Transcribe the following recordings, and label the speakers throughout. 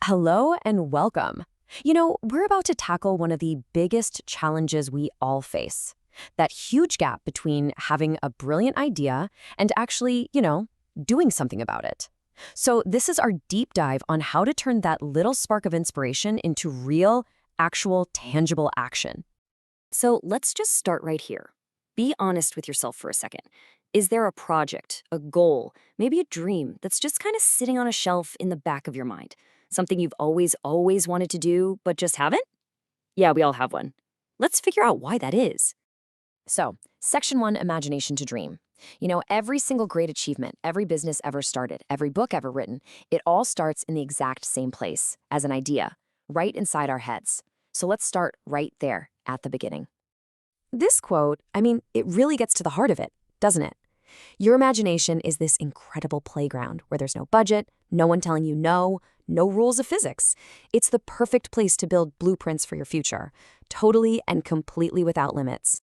Speaker 1: Hello and welcome. We're about to tackle one of the biggest challenges we all face, that huge gap between having a brilliant idea and actually, doing something about it. So, this is our deep dive on how to turn that little spark of inspiration into real, actual, tangible action.
Speaker 2: So let's just start right here. Be honest with yourself for a second. Is there a project, a goal, maybe a dream that's just kind of sitting on a shelf in the back of your mind? Something you've always wanted to do, but just haven't? Yeah, we all have one. Let's figure out why that is.
Speaker 1: So, Section 1, Imagination to Dream. Every single great achievement, every business ever started, every book ever written, it all starts in the exact same place, as an idea, right inside our heads. So let's start right there, at the beginning. This quote, it really gets to the heart of it, doesn't it? Your imagination is this incredible playground where there's no budget, no one telling you no, no rules of physics. It's the perfect place to build blueprints for your future, totally and completely without limits.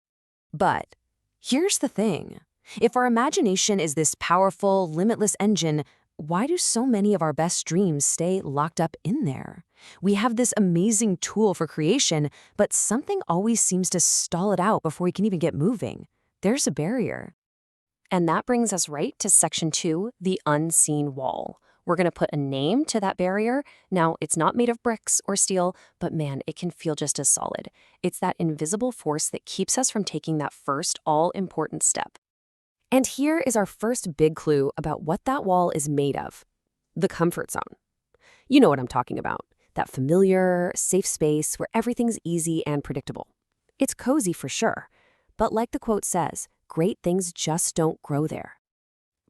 Speaker 1: But here's the thing. If our imagination is this powerful, limitless engine, why do so many of our best dreams stay locked up in there? We have this amazing tool for creation, but something always seems to stall it out before we can even get moving. There's a barrier. And that brings us right to Section 2, the unseen wall. We're going to put a name to that barrier. Now, it's not made of bricks or steel, but man, it can feel just as solid. It's that invisible force that keeps us from taking that first all-important step. And here is our first big clue about what that wall is made of: the comfort zone. You know what I'm talking about. That familiar, safe space where everything's easy and predictable. It's cozy for sure, but like the quote says, great things just don't grow there.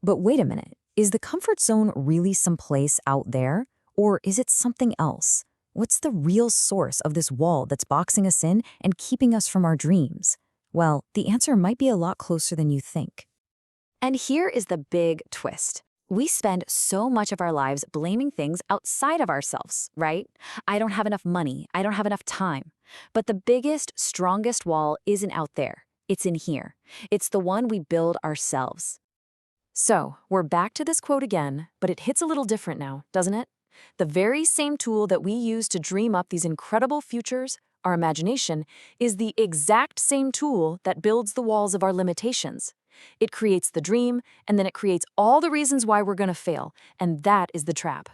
Speaker 1: But wait a minute, is the comfort zone really someplace out there? Or is it something else? What's the real source of this wall that's boxing us in and keeping us from our dreams? Well, the answer might be a lot closer than you think. And here is the big twist. We spend so much of our lives blaming things outside of ourselves, right? I don't have enough money. I don't have enough time. But the biggest, strongest wall isn't out there. It's in here. It's the one we build ourselves. So, we're back to this quote again, but it hits a little different now, doesn't it? The very same tool that we use to dream up these incredible futures, our imagination, is the exact same tool that builds the walls of our limitations. It creates the dream, and then it creates all the reasons why we're going to fail, and that is the trap.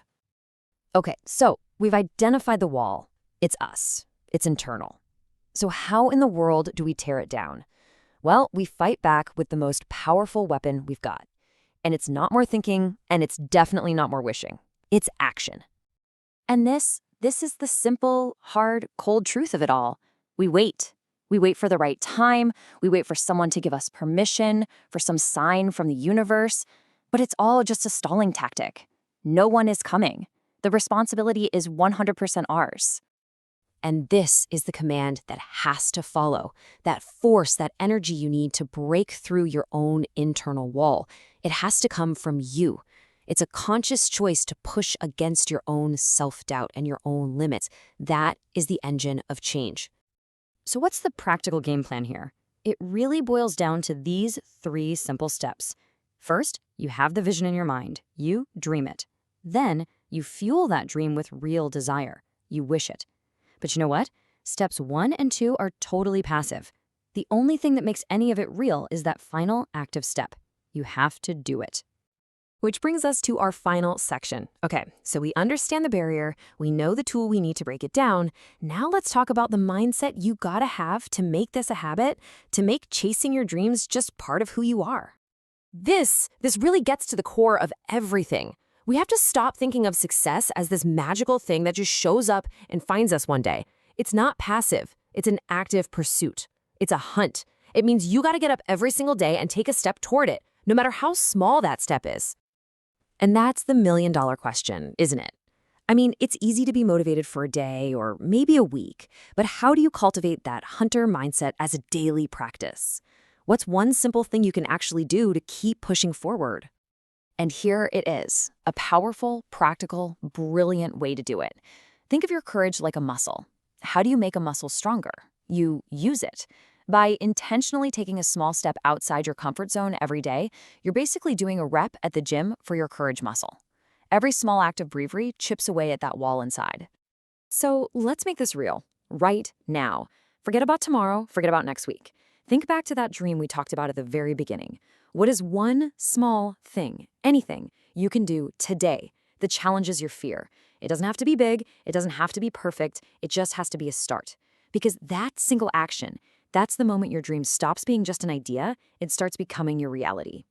Speaker 1: Okay, so we've identified the wall. It's us. It's internal. So how in the world do we tear it down? Well, we fight back with the most powerful weapon we've got. And it's not more thinking, and it's definitely not more wishing. It's action. And this is the simple, hard, cold truth of it all. We wait. We wait for the right time. We wait for someone to give us permission, for some sign from the universe. But it's all just a stalling tactic. No one is coming. The responsibility is 100% ours. And this is the command that has to follow, that force, that energy you need to break through your own internal wall. It has to come from you. It's a conscious choice to push against your own self-doubt and your own limits. That is the engine of change. So what's the practical game plan here? It really boils down to these 3 simple steps. First, you have the vision in your mind. You dream it. Then, you fuel that dream with real desire. You wish it. But you know what? Steps 1 and 2 are totally passive. The only thing that makes any of it real is that final active step. You have to do it. Which brings us to our final section. Okay, so we understand the barrier, we know the tool we need to break it down. Now let's talk about the mindset you gotta have to make this a habit, to make chasing your dreams just part of who you are. This really gets to the core of everything. We have to stop thinking of success as this magical thing that just shows up and finds us one day. It's not passive. It's an active pursuit. It's a hunt. It means you gotta get up every single day and take a step toward it, no matter how small that step is. And that's the million-dollar question, isn't it? It's easy to be motivated for a day or maybe a week, but how do you cultivate that hunter mindset as a daily practice? What's one simple thing you can actually do to keep pushing forward? And here it is, a powerful, practical, brilliant way to do it. Think of your courage like a muscle. How do you make a muscle stronger? You use it. By intentionally taking a small step outside your comfort zone every day, you're basically doing a rep at the gym for your courage muscle. Every small act of bravery chips away at that wall inside. So let's make this real, right now. Forget about tomorrow, forget about next week. Think back to that dream we talked about at the very beginning. What is one small thing, anything, you can do today that challenges your fear? It doesn't have to be big, it doesn't have to be perfect, it just has to be a start. Because that single action, that's the moment your dream stops being just an idea, it starts becoming your reality.